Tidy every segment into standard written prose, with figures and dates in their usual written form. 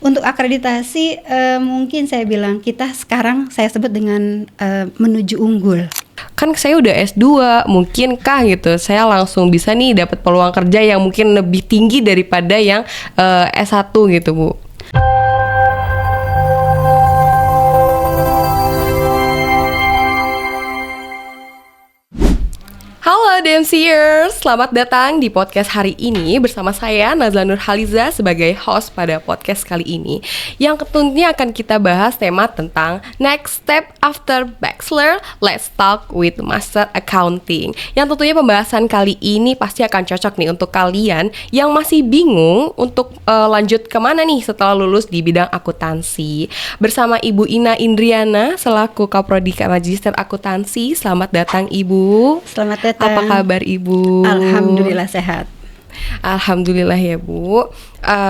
Untuk akreditasi mungkin saya bilang kita sekarang saya sebut dengan menuju unggul. Kan saya udah S2, mungkinkah gitu saya langsung bisa nih dapat peluang kerja yang mungkin lebih tinggi daripada yang S1 gitu, Bu? Halo DMCers, selamat datang di podcast hari ini bersama saya Nazla Nurhaliza sebagai host pada podcast kali ini, yang tentunya akan kita bahas tema tentang next step after bachelor, let's talk with master accounting. Yang tentunya pembahasan kali ini pasti akan cocok nih untuk kalian yang masih bingung untuk lanjut kemana nih setelah lulus di bidang akuntansi. Bersama Ibu Ina Indriana selaku Kaprodi Magister Akuntansi. Selamat datang Ibu. Selamat datang. Apa kabar Ibu? Alhamdulillah sehat. Alhamdulillah ya Bu.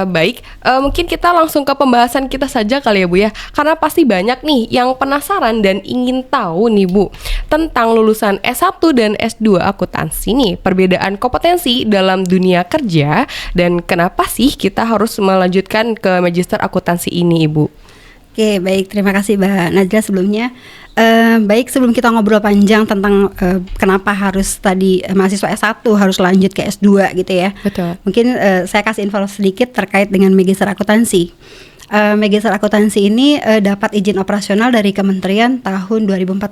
Baik, mungkin kita langsung ke pembahasan kita saja kali ya Bu ya. Karena pasti banyak nih yang penasaran dan ingin tahu nih Bu tentang lulusan S1 dan S2 akuntansi nih, perbedaan kompetensi dalam dunia kerja dan kenapa sih kita harus melanjutkan ke magister akuntansi ini Ibu. Oke, baik, terima kasih Mbak Najla sebelumnya. Baik, sebelum kita ngobrol panjang tentang kenapa harus tadi mahasiswa S1 harus lanjut ke S2 gitu ya. Betul. Mungkin saya kasih info sedikit terkait dengan magister akuntansi. Magister akuntansi ini dapat izin operasional dari Kementerian tahun 2014,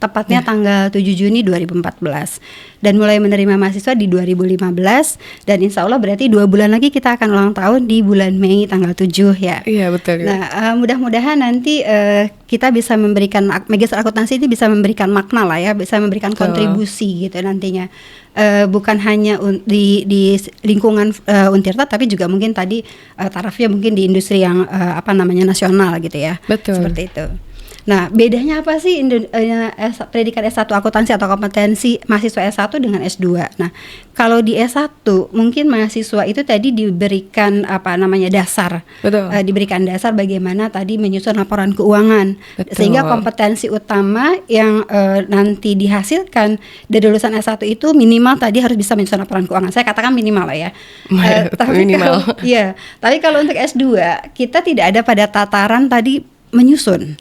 tepatnya tanggal 7 Juni 2014. Dan mulai menerima mahasiswa di 2015, dan insya Allah berarti 2 bulan lagi kita akan ulang tahun di bulan Mei tanggal 7 ya. Iya betul. Nah mudah-mudahan nanti kita bisa memberikan, magister akuntansi ini bisa memberikan makna lah ya, bisa memberikan kontribusi gitu nantinya. Bukan hanya di lingkungan Untirta, tapi juga mungkin tadi tarafnya mungkin di industri yang nasional gitu ya. Betul. Seperti itu. Nah, bedanya apa sih pendidikan S1 akuntansi atau kompetensi mahasiswa S1 dengan S2? Nah, kalau di S1 mungkin mahasiswa itu tadi diberikan dasar. Betul. Diberikan dasar bagaimana tadi menyusun laporan keuangan. Betul. Sehingga kompetensi utama yang nanti dihasilkan dari lulusan S1 itu minimal tadi harus bisa menyusun laporan keuangan. Saya katakan minimal lah ya. Minimal. Tapi kalau untuk S2 kita tidak ada pada tataran tadi menyusun.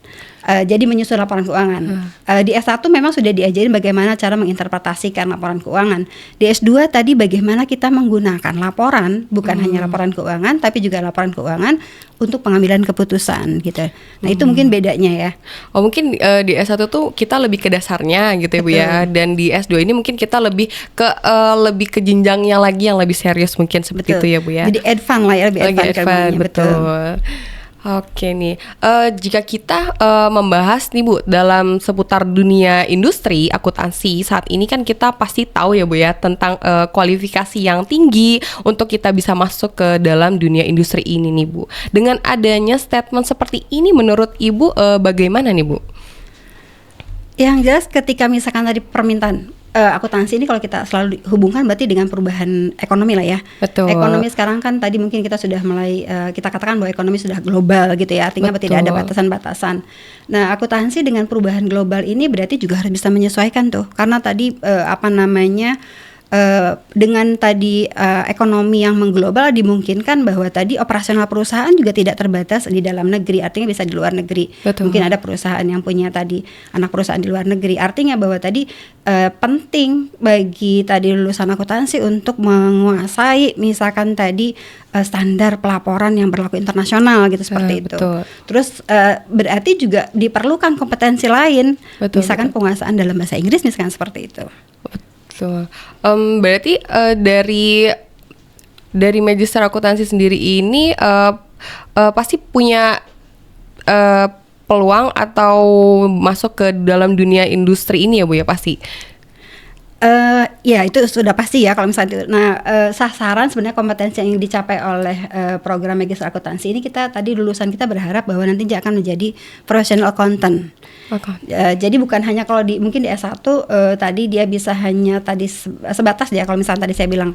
Jadi menyusun laporan keuangan. Di S1 memang sudah diajarin bagaimana cara menginterpretasikan laporan keuangan. Di S2 tadi bagaimana kita menggunakan laporan, bukan hanya laporan keuangan, tapi juga laporan keuangan untuk pengambilan keputusan gitu. Nah itu mungkin bedanya ya. Oh mungkin di S1 tuh kita lebih ke dasarnya gitu ya Bu ya. Dan di S2 ini mungkin kita lebih ke jenjangnya lagi yang lebih serius mungkin seperti itu ya Bu ya. Jadi advance lah ya, lebih advance. Betul. Oke nih, jika kita membahas nih Bu dalam seputar dunia industri akuntansi saat ini kan kita pasti tahu ya Bu ya tentang kualifikasi yang tinggi untuk kita bisa masuk ke dalam dunia industri ini nih Bu. Dengan adanya statement seperti ini menurut Ibu bagaimana nih Bu? Yang jelas ketika misalkan tadi permintaan akuntansi ini kalau kita selalu hubungkan berarti dengan perubahan ekonomi lah ya. Betul. Ekonomi sekarang kan tadi mungkin kita sudah mulai kita katakan bahwa ekonomi sudah global gitu ya, artinya tidak ada batasan-batasan. Nah akuntansi dengan perubahan global ini berarti juga harus bisa menyesuaikan tuh, karena tadi dengan tadi ekonomi yang mengglobal dimungkinkan bahwa tadi operasional perusahaan juga tidak terbatas di dalam negeri, artinya bisa di luar negeri. Betul. Mungkin ada perusahaan yang punya tadi anak perusahaan di luar negeri, artinya bahwa tadi penting bagi tadi lulusan akuntansi untuk menguasai misalkan tadi standar pelaporan yang berlaku internasional gitu seperti itu. Betul. Terus berarti juga diperlukan kompetensi lain, misalkan penguasaan dalam bahasa Inggris misalkan seperti itu. Betul. Berarti dari magister akuntansi sendiri ini pasti punya peluang atau masuk ke dalam dunia industri ini ya Bu ya pasti. Ya itu sudah pasti ya kalau misalnya itu. Nah sasaran sebenarnya kompetensi yang dicapai oleh program magister akuntansi ini, kita tadi lulusan kita berharap bahwa nanti dia akan menjadi professional accountant. Jadi bukan hanya kalau mungkin di S1 tadi dia bisa hanya tadi sebatas dia kalau misalnya tadi saya bilang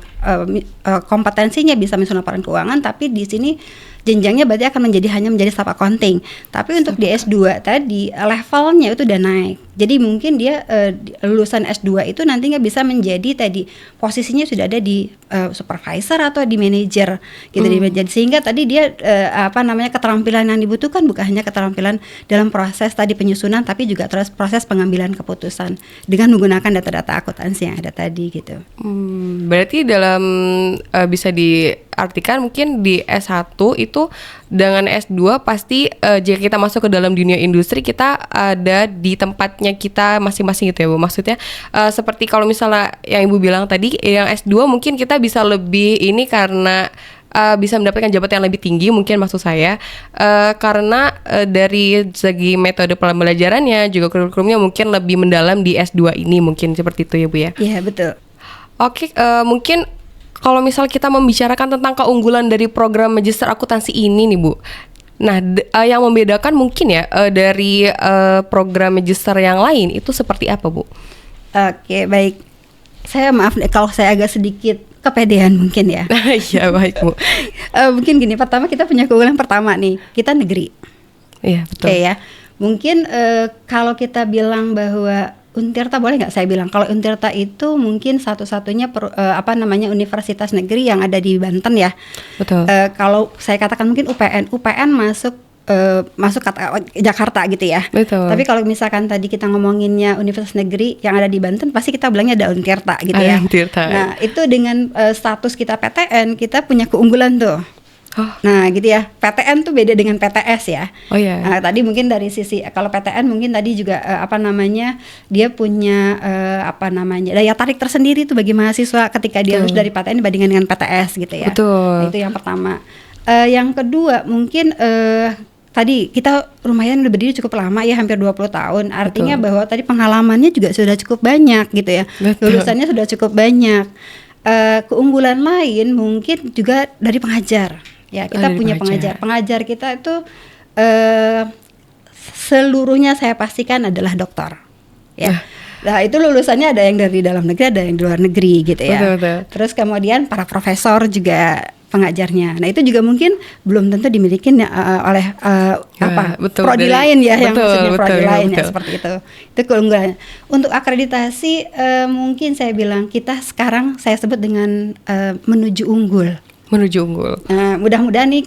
kompetensinya bisa menyusun laporan keuangan, tapi di sini jenjangnya berarti akan hanya menjadi staff accounting. Tapi untuk di S2 tadi levelnya itu udah naik. Jadi mungkin dia lulusan S2 itu nantinya bisa menjadi tadi posisinya sudah ada di supervisor atau di manajer gitu. Jadi sehingga tadi dia keterampilan yang dibutuhkan bukan hanya keterampilan dalam proses tadi penyusunan, tapi juga terus proses pengambilan keputusan dengan menggunakan data-data akuntansi yang ada tadi gitu. Berarti dalam bisa diartikan mungkin di S1 itu dengan S2 pasti jika kita masuk ke dalam dunia industri kita ada di tempatnya kita masing-masing gitu ya Bu. Maksudnya seperti kalau misalnya yang Ibu bilang tadi yang S2 mungkin kita bisa lebih ini karena bisa mendapatkan jabatan yang lebih tinggi mungkin maksud saya karena dari segi metode pembelajarannya juga kurikulumnya mungkin lebih mendalam di S2 ini mungkin seperti itu ya Bu ya. Iya betul. Oke, mungkin kalau misal kita membicarakan tentang keunggulan dari program Magister Akuntansi ini nih Bu. Nah, yang membedakan mungkin ya dari program Magister yang lain itu seperti apa Bu? Oke, baik. Saya maaf kalau saya agak sedikit kepedean mungkin ya. Iya, baik Bu. Mungkin gini, pertama kita punya keunggulan pertama nih, kita negeri. Iya, betul. Oke ya. Mungkin kalau kita bilang bahwa Untirta boleh nggak saya bilang kalau Untirta itu mungkin satu-satunya universitas negeri yang ada di Banten ya. Betul. Kalau saya katakan mungkin UPN masuk kata Jakarta gitu ya. Betul. Tapi kalau misalkan tadi kita ngomonginnya universitas negeri yang ada di Banten, pasti kita bilangnya ada Untirta gitu ya. Untirta. Nah itu dengan status kita PTN kita punya keunggulan tuh. Oh. Nah gitu ya, PTN tuh beda dengan PTS ya. Oh iya. Nah, tadi mungkin dari sisi kalau PTN mungkin tadi juga dia punya daya tarik tersendiri tuh bagi mahasiswa ketika dia lulus dari PTN dibandingkan dengan PTS gitu ya. Betul. Nah, itu yang pertama. Yang kedua mungkin tadi kita lumayan berdiri cukup lama ya, hampir 20 tahun. Artinya bahwa tadi pengalamannya juga sudah cukup banyak gitu ya. Betul. Lulusannya sudah cukup banyak. Keunggulan lain mungkin juga dari pengajar. Ya, kita punya pengajar. Pengajar kita itu seluruhnya saya pastikan adalah doktor. Ya. Nah, itu lulusannya ada yang dari dalam negeri, ada yang di luar negeri gitu ya. Betul. Terus kemudian para profesor juga pengajarnya. Nah, itu juga mungkin belum tentu dimiliki oleh prodi lain ya, yang maksudnya prodi lain ya seperti itu. Itu keunggulan. Untuk akreditasi mungkin saya bilang kita sekarang saya sebut dengan menuju unggul. Mudah-mudahan nih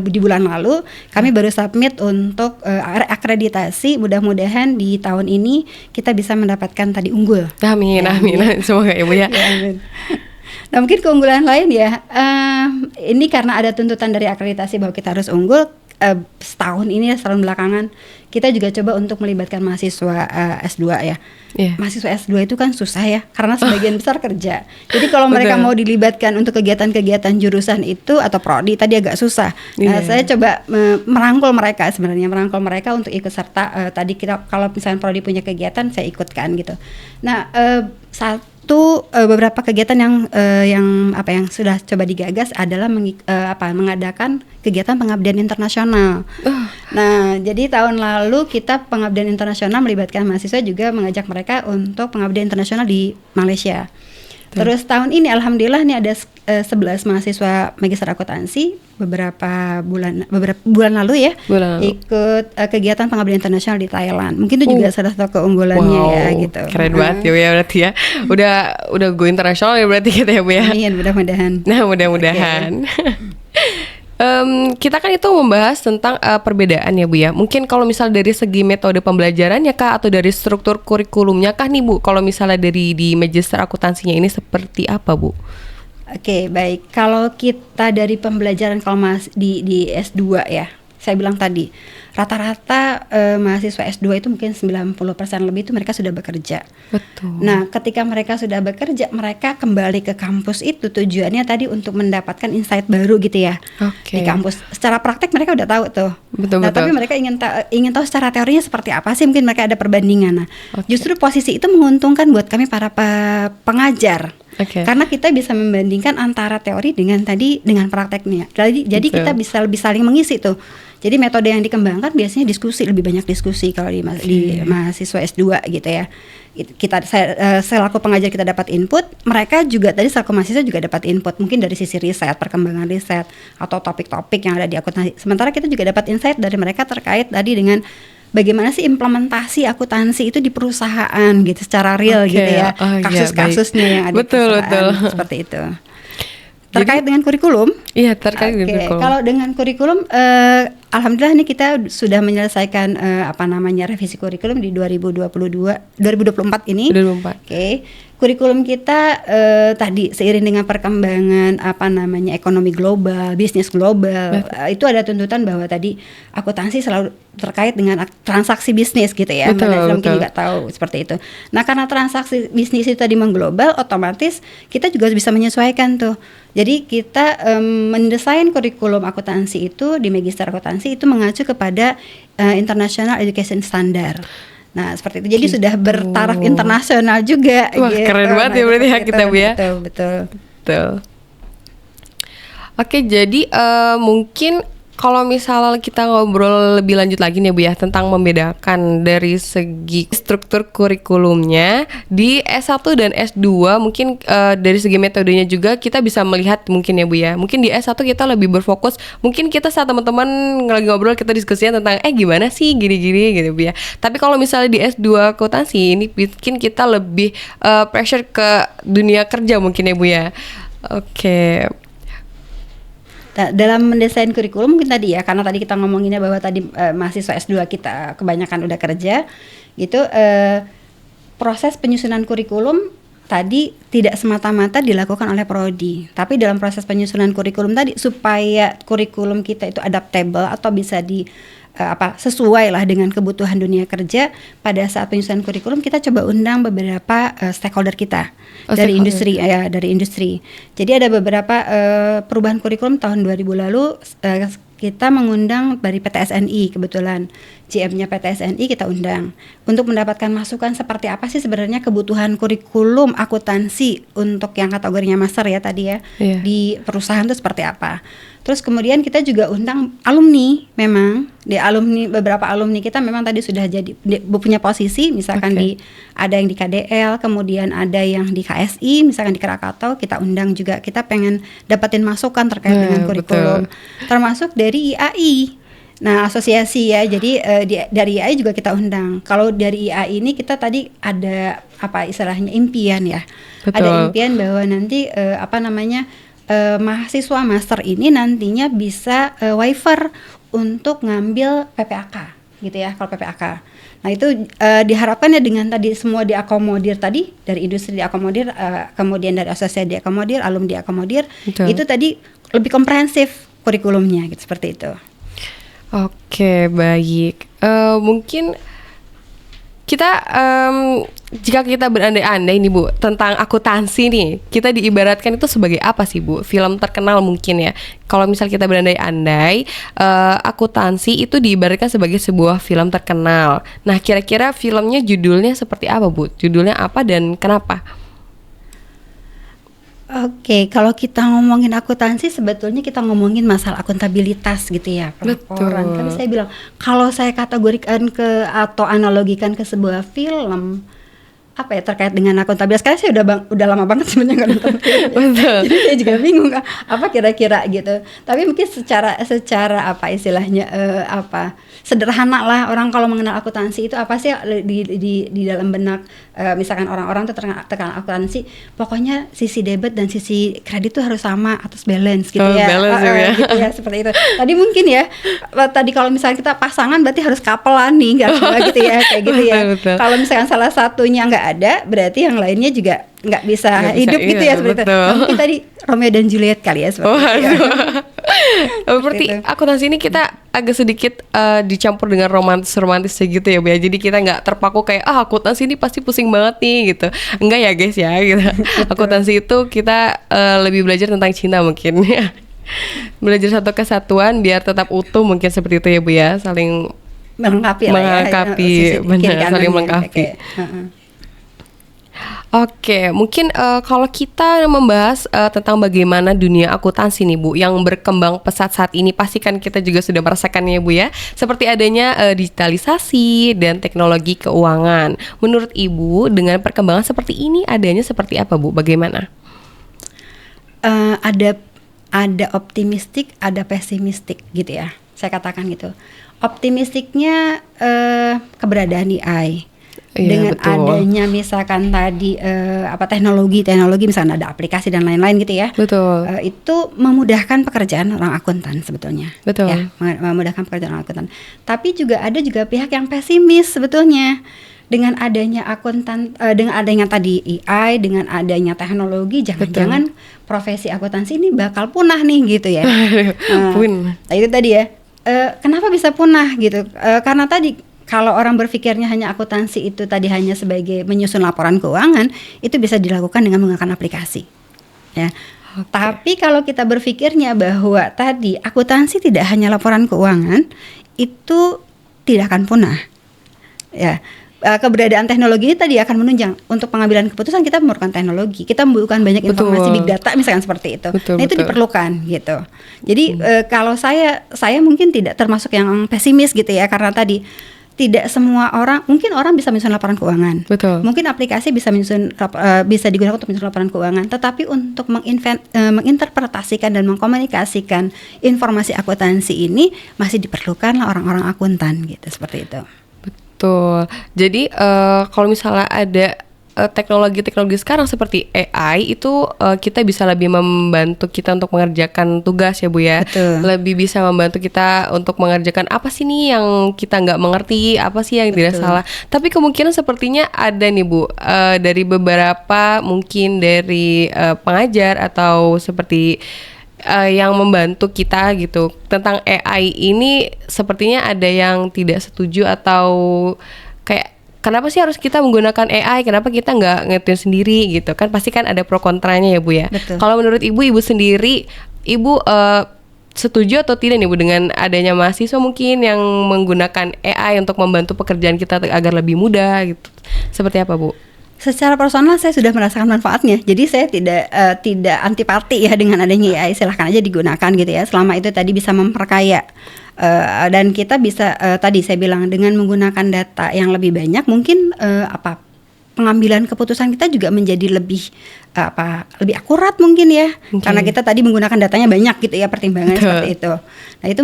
di bulan lalu kami baru submit untuk akreditasi. Mudah-mudahan di tahun ini kita bisa mendapatkan tadi unggul. Amin. Semoga Ibu ya. Amin. Nah mungkin keunggulan lain ya, ini karena ada tuntutan dari akreditasi bahwa kita harus unggul. Setahun belakangan kita juga coba untuk melibatkan mahasiswa S2 ya. Mahasiswa S2 itu kan susah ya, karena sebagian besar kerja. Jadi kalau mereka mau dilibatkan untuk kegiatan-kegiatan jurusan itu atau prodi tadi agak susah. Nah, saya coba merangkul mereka untuk ikut serta. Tadi kita kalau misalnya prodi punya kegiatan saya ikutkan gitu. Nah, beberapa kegiatan yang sudah coba digagas adalah mengadakan kegiatan pengabdian internasional. Nah, jadi tahun lalu kita pengabdian internasional melibatkan mahasiswa juga mengajak mereka untuk pengabdian internasional di Malaysia. Terus tahun ini alhamdulillah nih ada 11 mahasiswa Magister Akuntansi beberapa bulan lalu ya ikut kegiatan pengabdian internasional di Thailand. Mungkin itu juga salah satu keunggulannya ya gitu. Keren banget ya berarti ya. Udah go internasional ya berarti kita ya Bu ya. Amin, mudah-mudahan. Nah, mudah-mudahan. Kita kan itu membahas tentang perbedaan ya Bu ya. Mungkin kalau misal dari segi metode pembelajarannya kah atau dari struktur kurikulumnya kah nih Bu? Kalau misalnya dari di Magister Akuntansinya ini seperti apa Bu? Oke, baik. Kalau kita dari pembelajaran kalau di S2 ya, saya bilang tadi rata-rata mahasiswa S2 itu mungkin 90% lebih itu mereka sudah bekerja. Betul. Nah, ketika mereka sudah bekerja, mereka kembali ke kampus itu tujuannya tadi untuk mendapatkan insight baru gitu ya. Di kampus. Secara praktek mereka udah tahu tuh. Betul. Tapi mereka ingin tahu secara teorinya seperti apa sih, mungkin mereka ada perbandingan. Nah, justru posisi itu menguntungkan buat kami para pengajar. Oke. Karena kita bisa membandingkan antara teori dengan prakteknya. Jadi kita bisa lebih saling mengisi tuh. Jadi metode yang dikembangkan biasanya lebih banyak diskusi kalau di mahasiswa S2 gitu ya. Saya selaku pengajar kita dapat input, mereka juga tadi selaku mahasiswa juga dapat input, mungkin dari sisi riset, perkembangan riset atau topik-topik yang ada di akuntansi. Sementara kita juga dapat insight dari mereka terkait tadi dengan bagaimana sih implementasi akuntansi itu di perusahaan gitu secara real gitu ya. Kasus-kasusnya yang ada betul. Seperti itu. Terkait dengan kurikulum? Iya, terkait dengan kurikulum. Kalau dengan kurikulum, alhamdulillah nih kita sudah menyelesaikan revisi kurikulum di 2024 ini. 2024. Oke. Kurikulum kita tadi seiring dengan perkembangan ekonomi global, bisnis global, itu ada tuntutan bahwa tadi akuntansi selalu terkait dengan transaksi bisnis gitu ya. Mungkin nggak tahu seperti itu. Nah, karena transaksi bisnis itu tadi mengglobal, otomatis kita juga bisa menyesuaikan tuh. Jadi kita mendesain kurikulum akuntansi itu di Magister Akuntansi itu mengacu kepada International Education Standard. Nah, seperti itu. Jadi sudah bertaraf internasional juga. Wah, gitu. Keren banget ya berarti ya kita, Bu ya. Betul. Oke, jadi mungkin kalau misalnya kita ngobrol lebih lanjut lagi nih Bu ya tentang membedakan dari segi struktur kurikulumnya di S1 dan S2, mungkin dari segi metodenya juga kita bisa melihat mungkin ya Bu ya. Mungkin di S1 kita lebih berfokus, mungkin kita saat teman-teman lagi ngobrol kita diskusinya tentang gimana sih gini-gini gitu Bu ya. Tapi kalau misalnya di S2 akuntansi ini mungkin kita lebih pressure ke dunia kerja mungkin ya Bu ya. Oke. Dalam mendesain kurikulum mungkin tadi ya, karena tadi kita ngomonginnya bahwa tadi mahasiswa S2 kita kebanyakan udah kerja gitu, proses penyusunan kurikulum tadi tidak semata-mata dilakukan oleh prodi, tapi dalam proses penyusunan kurikulum tadi supaya kurikulum kita itu adaptable atau bisa sesuai lah dengan kebutuhan dunia kerja. Pada saat penyusunan kurikulum kita coba undang beberapa stakeholder kita dari industri. Jadi ada beberapa perubahan kurikulum tahun 2000 lalu, kita mengundang dari PTSNI, kebetulan GM-nya PTSNI kita undang untuk mendapatkan masukan seperti apa sih sebenarnya kebutuhan kurikulum akuntansi untuk yang kategorinya master ya tadi ya, di perusahaan itu seperti apa. Terus kemudian kita juga undang alumni, memang beberapa alumni kita memang tadi sudah jadi punya posisi, misalkan ada yang di KDL, kemudian ada yang di KSI, misalkan di Krakatau, kita undang juga, kita pengen dapetin masukan terkait dengan kurikulum, termasuk dari IAI. Nah, asosiasi ya, jadi dari IAI juga kita undang. Kalau dari IAI ini kita tadi ada istilahnya impian ya, ada impian bahwa nanti mahasiswa master ini nantinya bisa waiver untuk ngambil PPAK gitu ya, kalau PPAK. Nah itu diharapkan ya dengan tadi semua diakomodir tadi, dari industri diakomodir, kemudian dari asosiasi diakomodir, alumni diakomodir, itu tadi lebih komprehensif kurikulumnya gitu, seperti itu. Oke, baik. Mungkin kita jika kita berandai-andai nih Bu tentang akuntansi nih, kita diibaratkan itu sebagai apa sih Bu? Film terkenal mungkin ya. Kalau misal kita berandai-andai, akuntansi itu diibaratkan sebagai sebuah film terkenal. Nah, kira-kira filmnya judulnya seperti apa Bu? Judulnya apa dan kenapa? Oke, kalau kita ngomongin akuntansi sebetulnya kita ngomongin masalah akuntabilitas gitu ya, pelaporan. Kan saya bilang kalau saya kategorikan atau analogikan ke sebuah film terkait dengan akuntabilitas, karena saya udah lama banget sebenarnya nggak nonton film. Betul. Jadi saya juga bingung apa kira-kira gitu. Tapi mungkin secara istilahnya sederhana lah, orang kalau mengenal akuntansi itu apa sih di dalam benak misalkan orang-orang tuh terkenal akuntansi, pokoknya sisi debit dan sisi kredit tuh harus sama, atas balance gitu ya. Balance ya. Gitu ya, seperti itu. Tadi mungkin ya, tadi kalau misalnya kita pasangan berarti harus kapelan nih, nggak gitu ya, kayak gitu ya. Kalau misalkan salah satunya nggak ada, berarti yang lainnya juga nggak bisa hidup gitu ya, seperti itu. Mungkin tadi Romeo dan Juliet kali ya, seperti itu. Berarti akuntansi ini kita agak sedikit dicampur dengan romantis gitu ya Bu ya. Jadi kita nggak terpaku kayak akuntansi ini pasti pusing banget nih gitu. Enggak ya guys ya gitu. Akuntansi itu kita lebih belajar tentang cinta mungkin. Belajar satu kesatuan biar tetap utuh mungkin, seperti itu ya Bu ya. Saling melengkapi benar, saling melengkapi. Oke, mungkin kalau kita membahas tentang bagaimana dunia akuntansi nih Bu, yang berkembang pesat saat ini, pasti kan kita juga sudah merasakannya Bu ya, seperti adanya digitalisasi dan teknologi keuangan. Menurut Ibu, dengan perkembangan seperti ini, adanya seperti apa Bu? Bagaimana? Ada optimistik, ada pesimistik gitu ya. Saya katakan gitu. Optimistiknya keberadaan AI. Iya, Dengan betul. adanya misalkan tadi teknologi misalkan ada aplikasi dan lain-lain gitu ya. Betul. Itu memudahkan pekerjaan orang akuntan sebetulnya. Betul. Ya, memudahkan pekerjaan orang akuntan. Tapi juga ada pihak yang pesimis sebetulnya. Dengan adanya akuntan, dengan adanya tadi AI, dengan adanya teknologi, jangan-jangan profesi akuntansi ini bakal punah nih gitu ya. Nah, itu tadi ya. Kenapa bisa punah gitu? Karena tadi kalau orang berpikirnya hanya akuntansi itu tadi hanya sebagai menyusun laporan keuangan, itu bisa dilakukan dengan menggunakan aplikasi. Ya. Okay. Tapi kalau kita berpikirnya bahwa tadi akuntansi tidak hanya laporan keuangan, itu tidak akan punah. Ya. Keberadaan teknologi ini tadi akan menunjang untuk pengambilan keputusan. Kita memerlukan teknologi, kita membutuhkan banyak informasi big data misalkan seperti itu. Nah itu diperlukan gitu. Jadi kalau saya mungkin tidak termasuk yang pesimis gitu ya, karena tadi tidak semua orang, mungkin orang bisa menyusun laporan keuangan. Betul. Mungkin aplikasi bisa bisa digunakan untuk menyusun laporan keuangan, tetapi untuk menginterpretasikan dan mengkomunikasikan informasi akuntansi ini masih diperlukan orang-orang akuntan gitu, seperti itu. Betul. Jadi kalau misalnya ada teknologi-teknologi sekarang seperti AI itu kita bisa lebih membantu kita untuk mengerjakan tugas ya Bu ya. Betul. Lebih bisa membantu kita untuk mengerjakan apa sih nih yang kita nggak mengerti, apa sih yang tidak salah. Tapi kemungkinan sepertinya ada nih Bu, dari beberapa mungkin dari pengajar atau seperti yang membantu kita gitu tentang AI ini, sepertinya ada yang tidak setuju atau kayak kenapa sih harus kita menggunakan AI, kenapa kita nggak ngertiin sendiri gitu kan, pasti kan ada pro kontranya ya Bu ya. Kalau menurut Ibu sendiri, Ibu setuju atau tidak nih Bu dengan adanya mahasiswa mungkin yang menggunakan AI untuk membantu pekerjaan kita agar lebih mudah gitu, seperti apa Bu? Secara personal saya sudah merasakan manfaatnya, jadi saya tidak antipati ya dengan adanya AI. Silahkan aja digunakan gitu ya, selama itu tadi bisa memperkaya dan kita bisa tadi saya bilang dengan menggunakan data yang lebih banyak, mungkin pengambilan keputusan kita juga menjadi lebih akurat mungkin ya, karena kita tadi menggunakan datanya banyak gitu ya, pertimbangan seperti itu. Nah itu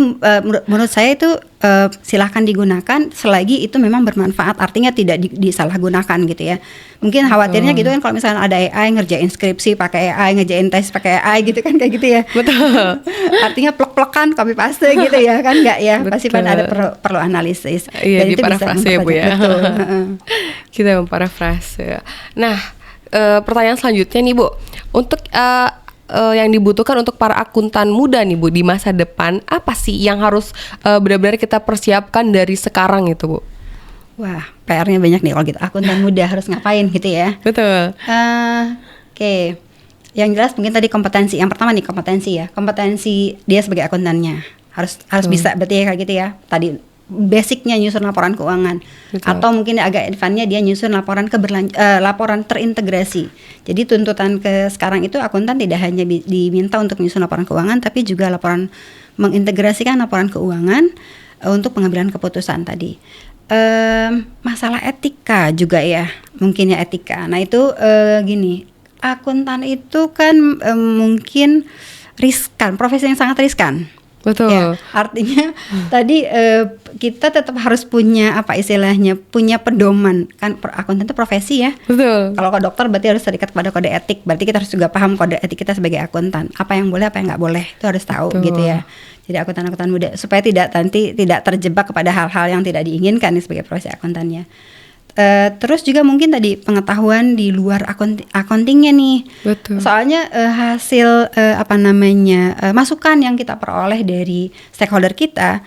menurut saya itu silahkan digunakan selagi itu memang bermanfaat, artinya tidak disalahgunakan gitu ya. Mungkin khawatirnya gitu kan kalau misalnya ada AI ngerjain skripsi pakai AI, ngerjain tes pakai AI gitu kan, kayak gitu ya. Betul. Artinya plek-plekan copy paste gitu ya kan, enggak ya. Pasti kan ada perlu analisis. Iya, dan itu bisa ya Bu ya. Betul. Kita memparafrase. Nah, pertanyaan selanjutnya nih Bu, untuk yang dibutuhkan untuk para akuntan muda nih Bu di masa depan, apa sih yang harus benar-benar kita persiapkan dari sekarang itu Bu? Wah, PR-nya banyak nih kalau gitu. Akuntan muda harus ngapain gitu ya? Betul. Oke. Yang jelas mungkin tadi kompetensi. Yang pertama nih kompetensi ya. Kompetensi dia sebagai akuntannya harus bisa berarti ya kayak gitu ya. Tadi basicnya nyusun laporan keuangan. Betul. Atau mungkin agak advance-nya dia nyusun laporan laporan terintegrasi. Jadi tuntutan ke sekarang itu akuntan tidak hanya diminta untuk menyusun laporan keuangan, tapi juga mengintegrasikan laporan keuangan untuk pengambilan keputusan tadi. Masalah etika juga ya, mungkin ya etika. Nah itu gini, akuntan itu kan mungkin riskan, profesi yang sangat riskan. Betul. Ya, artinya tadi kita tetap harus punya punya pedoman kan. Akuntan itu profesi ya. Betul. Kalau ke dokter berarti harus terikat pada kode etik. Berarti kita harus juga paham kode etik kita sebagai akuntan. Apa yang boleh, apa yang nggak boleh, itu harus tahu. Betul. Gitu ya. Jadi akuntan muda supaya tidak terjebak kepada hal-hal yang tidak diinginkan nih sebagai profesi akuntannya. Terus juga mungkin tadi pengetahuan di luar accountingnya nih. Betul. Soalnya hasil masukan yang kita peroleh dari stakeholder kita,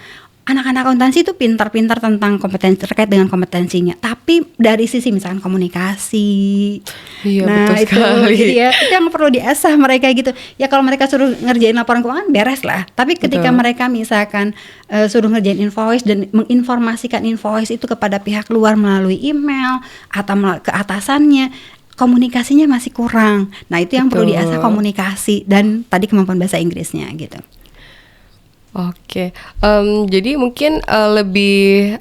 anak-anak akuntansi itu pintar-pintar tentang kompetensi terkait dengan kompetensinya. Tapi dari sisi misalkan komunikasi, betul sekali. Jadi ya itu yang perlu diasah mereka gitu. Ya kalau mereka suruh ngerjain laporan keuangan beres lah. Tapi ketika mereka misalkan suruh ngerjain invoice dan menginformasikan invoice itu kepada pihak luar melalui email atau ke atasannya, komunikasinya masih kurang. Nah, itu yang perlu Betul. diasah, komunikasi dan tadi kemampuan bahasa Inggrisnya gitu. Oke, jadi mungkin lebih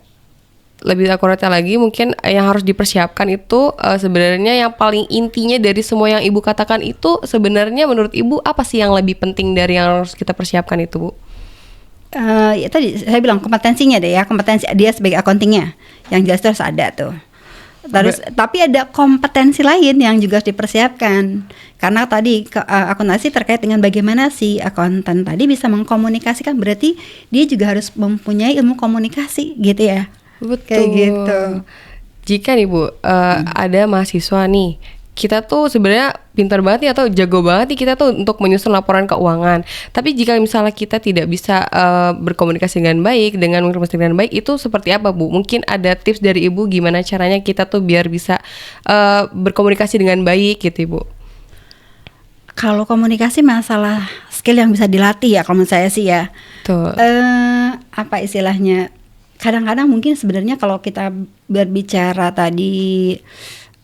akuratnya lagi mungkin yang harus dipersiapkan itu sebenarnya yang paling intinya dari semua yang Ibu katakan itu sebenarnya menurut Ibu apa sih yang lebih penting dari yang harus kita persiapkan itu, Bu? Ya tadi saya bilang kompetensinya deh ya, kompetensi dia sebagai accountingnya yang jelas itu harus ada tuh. Terus tapi ada kompetensi lain yang juga harus dipersiapkan karena tadi akuntansi terkait dengan bagaimana si akuntan tadi bisa mengkomunikasikan, berarti dia juga harus mempunyai ilmu komunikasi gitu ya. Betul. Kayak gitu. Jika nih Bu, ada mahasiswa nih, kita tuh sebenarnya pintar banget nih atau jago banget nih kita tuh untuk menyusun laporan keuangan. Tapi jika misalnya kita tidak bisa berkomunikasi dengan baik, dengan baik, itu seperti apa Bu? Mungkin ada tips dari Ibu gimana caranya kita tuh biar bisa berkomunikasi dengan baik gitu Ibu? Kalau komunikasi masalah skill yang bisa dilatih ya kalau menurut saya sih ya. Betul. Apa istilahnya? Kadang-kadang mungkin sebenarnya kalau kita berbicara tadi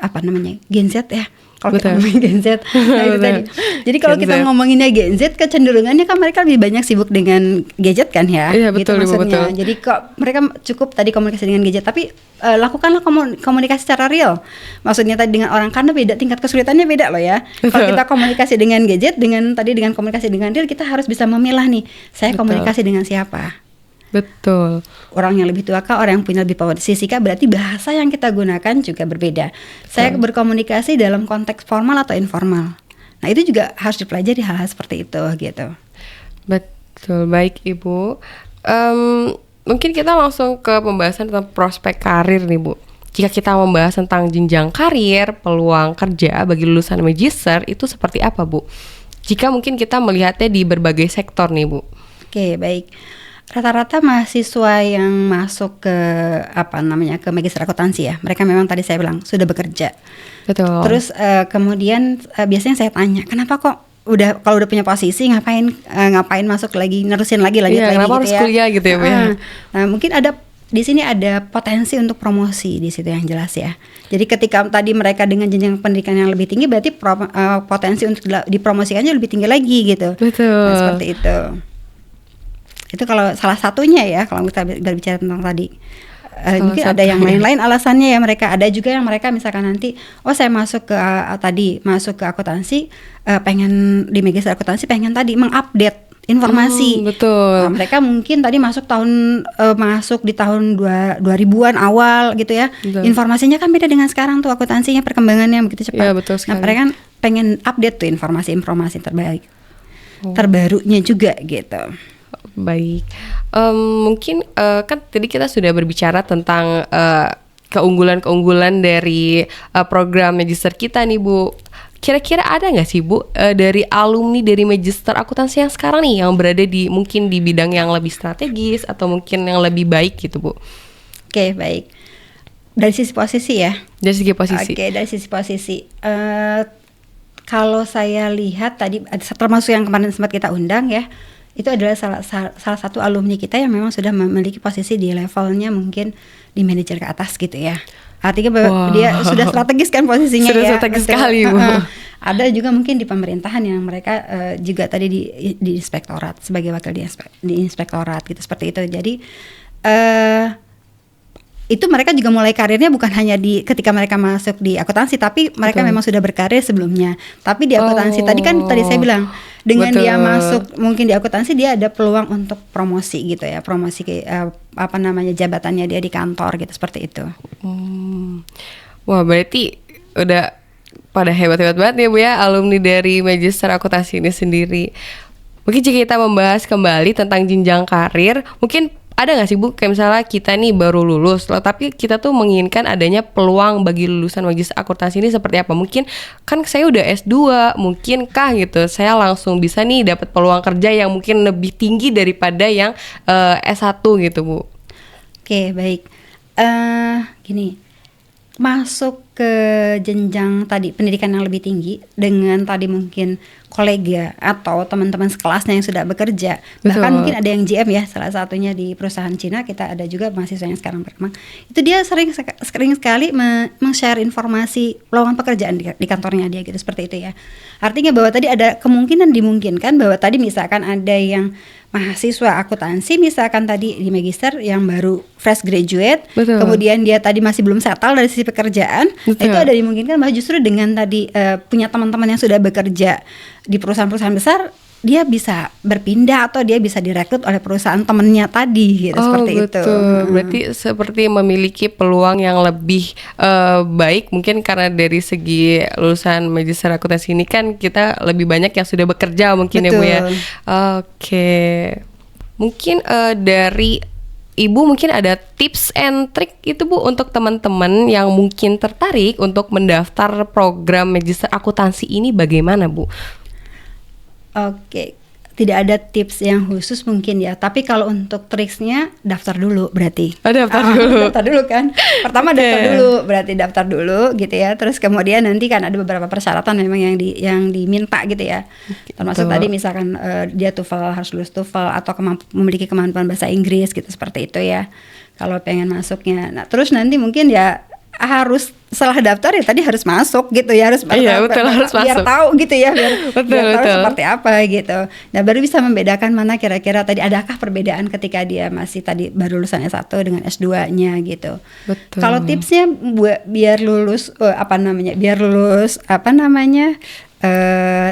apa namanya Gen Z ya, kalau kita ngomongin Gen Z, nah itu tadi. Jadi kalau kita ngomonginnya Gen Z, kecenderungannya kan mereka lebih banyak sibuk dengan gadget kan ya, iya, gitu betul, maksudnya. betul. Jadi kok mereka cukup tadi komunikasi dengan gadget, tapi lakukanlah komunikasi secara real. Maksudnya tadi dengan orang, karena beda tingkat kesulitannya beda loh ya. Kalau kita komunikasi dengan gadget, dengan komunikasi dengan real, kita harus bisa memilah nih, saya komunikasi dengan siapa. Betul. Orang yang lebih tua kah, orang yang punya lebih posisi kah, berarti bahasa yang kita gunakan juga berbeda. Saya berkomunikasi dalam konteks formal atau informal. Nah, itu juga harus dipelajari hal-hal seperti itu gitu. Betul, baik Ibu. Mungkin kita langsung ke pembahasan tentang prospek karir nih Bu. Jika kita membahas tentang jenjang karir, peluang kerja bagi lulusan magister itu seperti apa Bu? Jika mungkin kita melihatnya di berbagai sektor nih Bu. Oke, baik. Rata-rata mahasiswa yang masuk ke ke magister akuntansi ya, mereka memang tadi saya bilang sudah bekerja. Betul. Terus kemudian biasanya saya tanya, kenapa kok kalau udah punya posisi ngapain masuk lagi, nerusin lagi lanjut lagi kenapa gitu harus ya. kuliah gitu ya Bu ya? Nah, mungkin di sini ada potensi untuk promosi di situ yang jelas ya. Jadi ketika tadi mereka dengan jenjang pendidikan yang lebih tinggi, berarti potensi untuk dipromosikannya lebih tinggi lagi gitu. Betul. Nah, seperti itu. Itu kalau salah satunya ya, kalau kita berbicara tentang tadi. Mungkin ada yang lain-lain alasannya ya, mereka ada juga yang mereka misalkan nanti saya masuk ke akuntansi, pengen di magister akuntansi, pengen tadi mengupdate informasi. Betul. Nah, mereka mungkin tadi masuk di tahun 2000-an awal gitu ya. Betul. Informasinya kan beda dengan sekarang tuh, akuntansinya perkembangannya begitu cepat. Ya, betul sekali. Nah, mereka kan pengen update tuh informasi terbarunya juga gitu. Baik, mungkin kan tadi kita sudah berbicara tentang keunggulan-keunggulan dari program magister kita nih Bu. Kira-kira ada nggak sih Bu dari alumni dari magister akuntansi yang sekarang nih yang berada mungkin di bidang yang lebih strategis atau mungkin yang lebih baik gitu Bu? Oke, baik. Dari sisi posisi ya. Dari segi posisi. Oke, dari sisi posisi. Kalau saya lihat tadi termasuk yang kemarin sempat kita undang ya. Itu adalah salah satu alumni kita yang memang sudah memiliki posisi di levelnya mungkin di manajer ke atas gitu ya. Artinya dia sudah strategis kan posisinya sudah ya. Sudah strategis sekali Bu. Ada juga mungkin di pemerintahan yang mereka juga tadi di inspektorat sebagai wakil di inspektorat gitu, seperti itu. Jadi itu mereka juga mulai karirnya bukan hanya ketika mereka masuk di akuntansi, tapi mereka memang sudah berkarir sebelumnya. Tapi di akuntansi tadi saya bilang dengan dia masuk mungkin di akuntansi, dia ada peluang untuk promosi gitu ya, promosi jabatannya dia di kantor gitu, seperti itu. Wah, berarti udah pada hebat-hebat banget ya Bu ya alumni dari magister akuntansi ini sendiri. Mungkin jika kita membahas kembali tentang jenjang karir, mungkin ada nggak sih Bu, kayak misalnya kita nih baru lulus, tapi kita tuh menginginkan adanya peluang bagi lulusan magister akuntansi ini seperti apa? Mungkin kan saya udah S2, mungkinkah gitu saya langsung bisa nih dapat peluang kerja yang mungkin lebih tinggi daripada yang S1 gitu Bu? Oke, baik. Gini, masuk ke jenjang tadi pendidikan yang lebih tinggi dengan tadi mungkin kolega atau teman-teman sekelasnya yang sudah bekerja, bahkan Betul. mungkin ada yang GM ya, salah satunya di perusahaan Cina, kita ada juga mahasiswa yang sekarang berkembang, itu dia sering sekali meng-share informasi lowongan pekerjaan di kantornya dia gitu, seperti itu ya. Artinya bahwa tadi ada kemungkinan dimungkinkan bahwa tadi misalkan ada yang mahasiswa akuntansi misalkan tadi di magister yang baru fresh graduate, Betul. kemudian dia tadi masih belum settle dari sisi pekerjaan, Betul. itu ada dimungkinkan bahwa justru dengan tadi punya teman-teman yang sudah bekerja di perusahaan-perusahaan besar, dia bisa berpindah atau dia bisa direkrut oleh perusahaan temennya tadi gitu, seperti itu. Berarti seperti memiliki peluang yang lebih baik mungkin karena dari segi lulusan magister akuntansi ini kan kita lebih banyak yang sudah bekerja mungkin ya Bu ya. Betul. Oke. Mungkin dari Ibu mungkin ada tips and trick itu Bu untuk teman-teman yang mungkin tertarik untuk mendaftar program magister akuntansi ini bagaimana Bu? Oke, tidak ada tips yang khusus mungkin ya. Tapi kalau untuk triksnya daftar dulu berarti. Oh, daftar dulu. Daftar dulu kan. Pertama Oke. daftar dulu, berarti daftar dulu gitu ya. Terus kemudian nanti kan ada beberapa persyaratan memang yang diminta gitu ya. Termasuk Betul. tadi misalkan dia TOEFL, harus lulus TOEFL atau memiliki kemampuan bahasa Inggris gitu, seperti itu ya. Kalau pengen masuknya. Nah, terus nanti mungkin ya harus setelah daftar ya tadi harus masuk gitu ya, harus Iya, betul, harus biar masuk. tahu gitu ya, biar Betul, tahu betul. seperti apa gitu. Nah, baru bisa membedakan mana kira-kira tadi adakah perbedaan ketika dia masih tadi baru lulusan S1 dengan S2-nya gitu. Betul. Kalau tipsnya biar lulus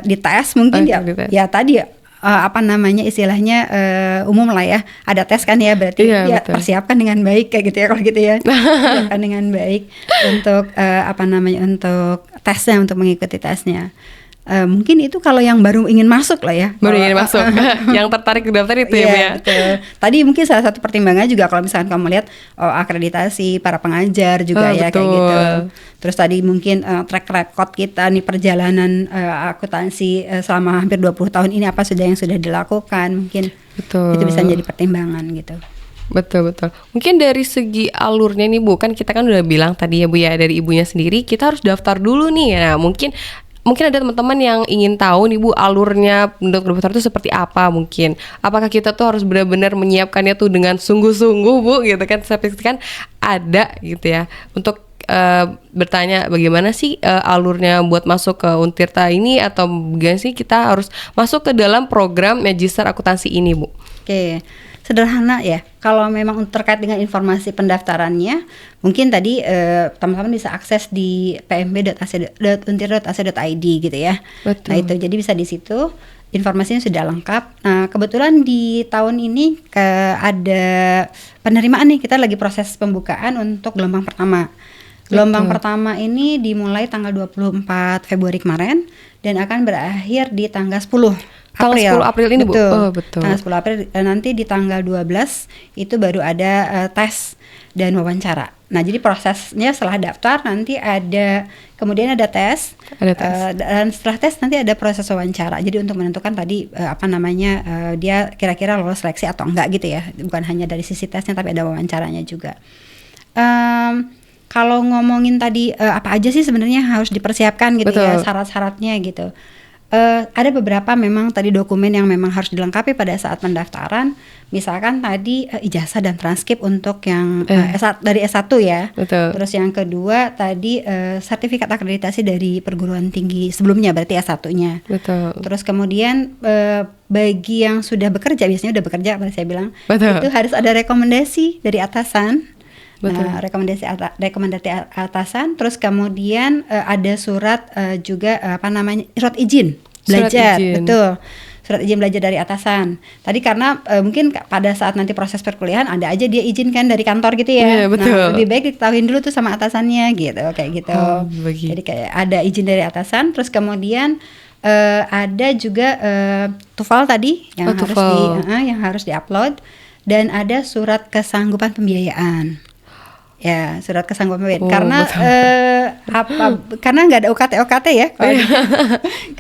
di tes mungkin Oke, ya di tes. ya tadi istilahnya umum lah ya, ada tes kan ya, berarti Iya, ya betul. persiapkan dengan baik kayak gitu ya, kalau gitu ya. Persiapkan dengan baik untuk untuk tesnya, untuk mengikuti tesnya. Mungkin itu kalau yang baru ingin masuk lah ya. Baru Kalau- ingin masuk. Yang tertarik daftar itu ya Bu Iya, ya. betul. Tadi mungkin salah satu pertimbangan juga kalau misalkan kamu lihat akreditasi para pengajar juga ya, kayak Betul. gitu. Terus tadi mungkin track record kita nih, perjalanan akuntansi selama hampir 20 tahun ini apa yang sudah dilakukan, mungkin Betul. itu bisa menjadi pertimbangan gitu. Betul. Mungkin dari segi alurnya nih Bu, kan kita kan udah bilang tadi ya Bu ya, dari ibunya sendiri kita harus daftar dulu nih. Nah, mungkin ada teman-teman yang ingin tahu nih Bu, alurnya untuk daftar itu seperti apa mungkin. Apakah kita tuh harus benar-benar menyiapkannya tuh dengan sungguh-sungguh Bu gitu kan, seperti kan ada gitu ya. Untuk bertanya bagaimana sih alurnya buat masuk ke Untirta ini, atau bagaimana sih kita harus masuk ke dalam program magister akuntansi ini Bu? Oke, sederhana ya. Kalau memang terkait dengan informasi pendaftarannya, mungkin tadi teman-teman bisa akses di pmb.untirta.ac.id gitu ya. Betul. Nah itu, jadi bisa di situ informasinya sudah lengkap. Nah kebetulan di tahun ini ada penerimaan nih, kita lagi proses pembukaan untuk gelombang pertama. Gelombang pertama ini dimulai tanggal 24 Februari kemarin dan akan berakhir di tanggal 10 Tanggal 10 April ini, Bu? Betul. Oh, betul. Tanggal 10 April, nanti di tanggal 12 itu baru ada tes dan wawancara. Nah, jadi prosesnya setelah daftar nanti kemudian ada tes. Ada tes. Dan setelah tes nanti ada proses wawancara. Jadi untuk menentukan tadi dia kira-kira lolos seleksi atau enggak gitu ya. Bukan hanya dari sisi tesnya tapi ada wawancaranya juga. Kalau ngomongin tadi apa aja sih sebenarnya harus dipersiapkan gitu. Betul. Ya, syarat-syaratnya gitu. Ada beberapa memang tadi dokumen yang memang harus dilengkapi pada saat pendaftaran. Misalkan tadi ijazah dan transkrip untuk yang dari S1 ya. Betul. Terus yang kedua tadi sertifikat akreditasi dari perguruan tinggi sebelumnya, berarti S1-nya. Betul. Terus kemudian bagi yang sudah bekerja, biasanya udah bekerja seperti saya bilang, Betul. itu harus ada rekomendasi dari atasan. Betul. Nah, rekomendasi atasan, terus kemudian ada surat juga surat izin belajar, Surat izin. betul. Surat izin belajar dari atasan. Tadi karena mungkin pada saat nanti proses perkuliahan ada aja dia izinkan dari kantor gitu ya. Iya, betul. Nah, lebih baik diketahuin dulu tuh sama atasannya gitu, kayak gitu. Oh, begitu. Jadi kayak ada izin dari atasan, terus kemudian ada juga TOEFL tadi yang TOEFL. yang harus diupload, dan ada surat kesanggupan pembiayaan. Ya, surat kesanggupan membayar. Oh, Karena karena nggak ada UKT ya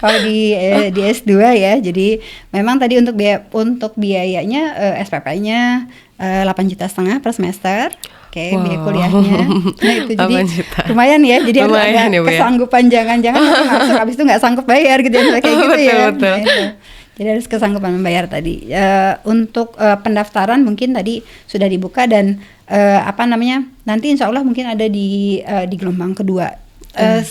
kalau di S2 ya. Jadi memang tadi untuk biayanya SPP-nya 8,5 juta per semester. Oke, biaya kuliahnya. Nah, itu jadi lumayan ya. Jadi ada ya, kesanggupan jangan-jangan masuk habis itu nggak sanggup bayar gitu ya, kayak gitu ya. Betul. Nah, jadi harus kesanggupan membayar tadi. Untuk pendaftaran mungkin tadi sudah dibuka dan nanti insya Allah mungkin ada di gelombang kedua.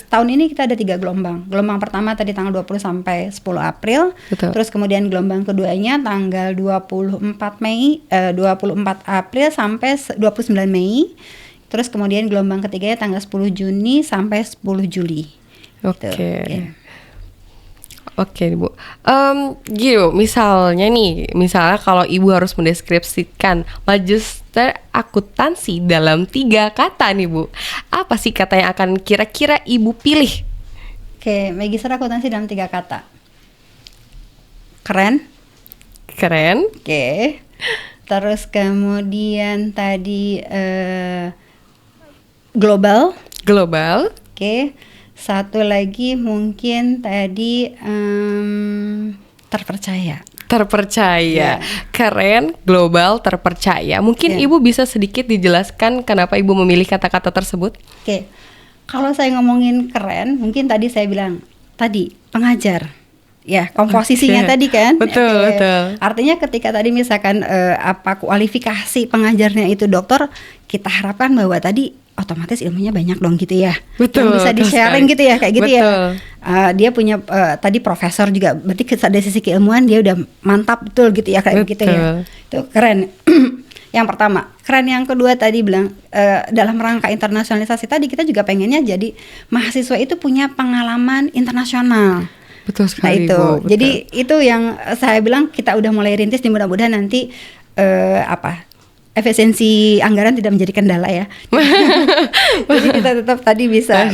Tahun ini kita ada 3 gelombang. Gelombang pertama tadi tanggal 20 sampai 10 April. Betul. Terus kemudian gelombang keduanya tanggal 24 April sampai 29 Mei. Terus kemudian gelombang ketiganya tanggal 10 Juni sampai 10 Juli. Oke. Gitu. Ya. Oke, Bu. Gitu, misalnya kalau Ibu harus mendeskripsikan magister akuntansi dalam 3 kata nih, Bu. Apa sih kata yang akan kira-kira Ibu pilih? Oke, magister akuntansi dalam 3 kata. Keren. Oke. Terus kemudian tadi global. Oke. Satu lagi mungkin tadi terpercaya. Ya. Keren, global, terpercaya. Mungkin Ibu bisa sedikit dijelaskan kenapa Ibu memilih kata-kata tersebut? Oke. Kalau saya ngomongin keren, mungkin tadi saya bilang tadi pengajar. Ya, komposisinya tadi kan. Betul. Artinya ketika tadi misalkan kualifikasi pengajarnya itu dokter, kita harapkan bahwa tadi otomatis ilmunya banyak dong gitu ya. Betul. Yang bisa di-sharing gitu ya, kayak gitu betul. Ya. Dia punya tadi profesor juga, berarti dari sisi keilmuan dia udah mantap betul gitu ya, kayak gitu ya. Itu keren. Yang pertama. Keren yang kedua tadi bilang dalam rangka internasionalisasi tadi kita juga pengennya jadi mahasiswa itu punya pengalaman internasional. Betul sekali, nah, itu. Bu. Betul. Jadi itu yang saya bilang kita udah mulai rintis, mudah-mudahan nanti efisiensi anggaran tidak menjadi kendala ya. Jadi kita tetap tadi bisa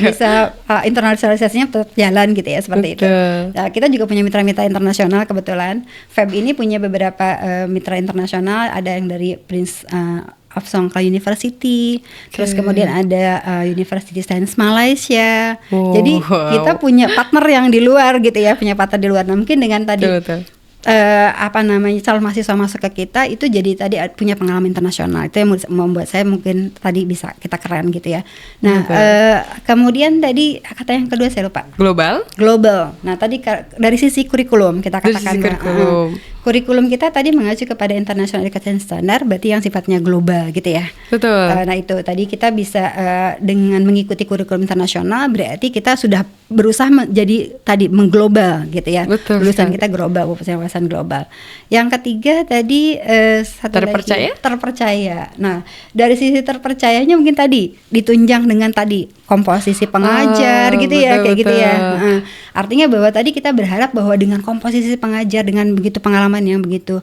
internasionalisasinya tetap jalan gitu ya, seperti itu. Nah, kita juga punya mitra-mitra internasional kebetulan. FEB ini punya beberapa mitra internasional, ada yang dari Prince of Songkla University, terus kemudian ada University Science Malaysia. Jadi kita punya partner yang di luar gitu ya, punya partner di luar. Nah, mungkin dengan tadi calon mahasiswa masuk ke kita itu jadi tadi punya pengalaman internasional, itu yang membuat saya mungkin tadi bisa kita keren gitu ya. Nah kemudian tadi kata yang kedua saya lupa. Global. Nah tadi dari sisi kurikulum kita katakan kurikulum kita tadi mengacu kepada International Education Standard, berarti yang sifatnya global gitu ya. Betul. Nah itu tadi kita bisa dengan mengikuti kurikulum internasional, berarti kita sudah berusaha jadi tadi mengglobal gitu ya. Betul. Lulusan kita global, wawasan global. Yang ketiga tadi terpercaya. Nah dari sisi terpercayanya mungkin tadi ditunjang dengan tadi komposisi pengajar gitu ya, kayak gitu ya. Artinya bahwa tadi kita berharap bahwa dengan komposisi pengajar, dengan begitu pengalaman yang begitu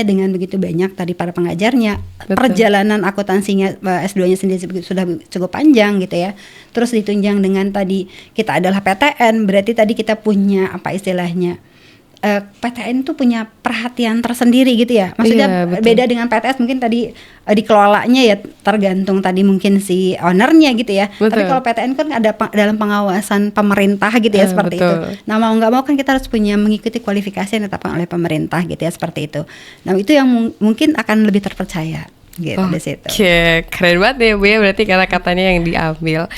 dengan begitu banyak tadi para pengajarnya, perjalanan akuntansinya S2-nya sendiri sudah cukup panjang gitu ya. Terus ditunjang dengan tadi kita adalah PTN, berarti tadi kita punya PTN itu punya perhatian tersendiri gitu ya. Maksudnya beda dengan PTS, mungkin tadi dikelolanya ya tergantung tadi mungkin si ownernya gitu ya. Tapi kalau PTN kan ada dalam pengawasan pemerintah gitu ya, seperti itu. Nah mau nggak mau kan kita harus mengikuti kualifikasi yang ditetapkan oleh pemerintah gitu ya, seperti itu. Nah itu yang mungkin akan lebih terpercaya gitu di situ. Oke, keren banget ya Bu ya, berarti kata-katanya yang diambil.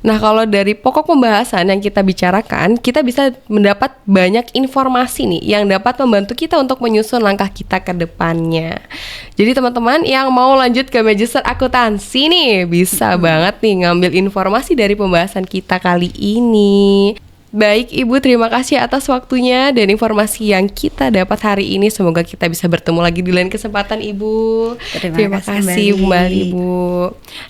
Nah, kalau dari pokok pembahasan yang kita bicarakan, kita bisa mendapat banyak informasi nih yang dapat membantu kita untuk menyusun langkah kita ke depannya. Jadi teman-teman yang mau lanjut ke magister akuntansi nih, bisa banget nih ngambil informasi dari pembahasan kita kali ini. Baik Ibu, terima kasih atas waktunya dan informasi yang kita dapat hari ini. Semoga kita bisa bertemu lagi di lain kesempatan Ibu. Terima kasih kembali Ibu.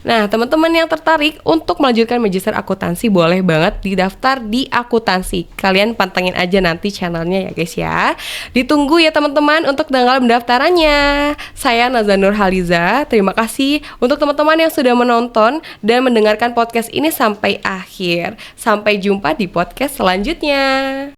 Nah teman-teman yang tertarik untuk melanjutkan magister akuntansi, boleh banget didaftar di akuntansi. Kalian pantengin aja nanti channelnya ya guys ya. Ditunggu ya teman-teman untuk tanggal pendaftarannya. Saya Nazla Nurhaliza. Terima kasih untuk teman-teman yang sudah menonton dan mendengarkan podcast ini sampai akhir. Sampai jumpa di podcast selanjutnya.